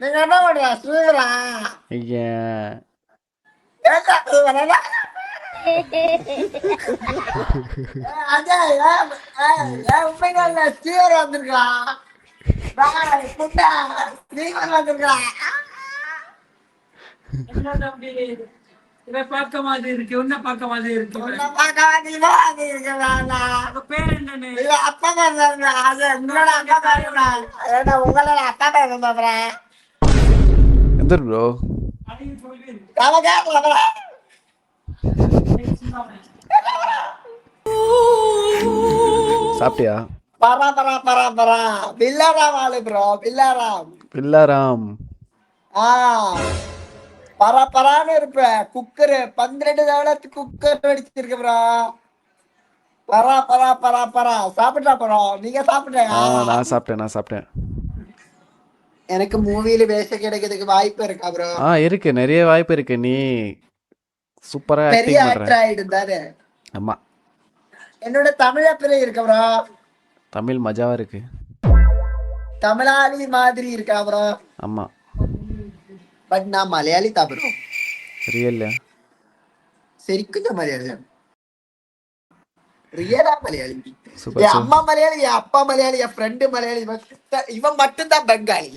நீங்க என்ன பண்ற ஸ்ரீதரா? ஐயா ஏன்டா ஸ்ரீதரா? அஜய் உண்மையில ஸ்ரீதர் வந்திருக்கான். புட்டா ஸ்ரீதர் வந்திருக்கான். என்ன தம்பி இதை பார்க்க மாதிரி இருக்கு, உன்ன பார்க்க மாதிரி இருக்கு. உன்னை பார்க்க வேண்டியதா அது இருக்கிறானா? உங்க பேர் என்னன்னு? இல்ல அப்பா பேர் தான். அது உங்களோட அப்பா பேர் தான். ஏன்னா உங்களோட அப்பா பேர் தான். எந்த ப்ரோ? அதையும் சொல்லி நமக்கு சாப்பிட்டியா? பரா பரா பரா பரா பில்லாராம் ஆளு ப்ரோ. பில்லாராம் பில்லாராம். ஆ பரா பரான்னு இருப்ப. குக்கர் 12 தவளத்து குக்கர் வெடிச்சிருக்கு ப்ரோ. பரா பரா பரா பரா சாப்பிட்டா ப்ரோ. நீங்க சாப்பிட்டா? நான் சாப்பிட்டேன். எனக்கு மூவில வேஷம் கிடைக்கிறதுக்கு வாய்ப்பு இருக்கா ப்ரோ? இருக்கு, நிறைய வாய்ப்பு இருக்கு. நீ சூப்பரா பெரிய ஆக்டிங் பண்ற. ஆக்டர் ஆயிடுந்தாரு. ஆமா, என்னோட தமிழ் அப்பிலே இருக்க ப்ரோ. தமிழ் மஜாவா இருக்கு. தமிழாளி மாதிரி இருக்கா ப்ரோ. ஆமா, பட் நான் மலையாளி தான் ப்ரோ. ரியல்ல ശരിക്കും മലയാളിയാണ്. റിയലാ മലയാളി. சூப்பர் என் சூப்பர். அம்மா மலையாளி, என் அப்பா மலையாளி, என் ஃப்ரெண்டு மலையாளி. இவன் மட்டும்தான் பெங்காலி.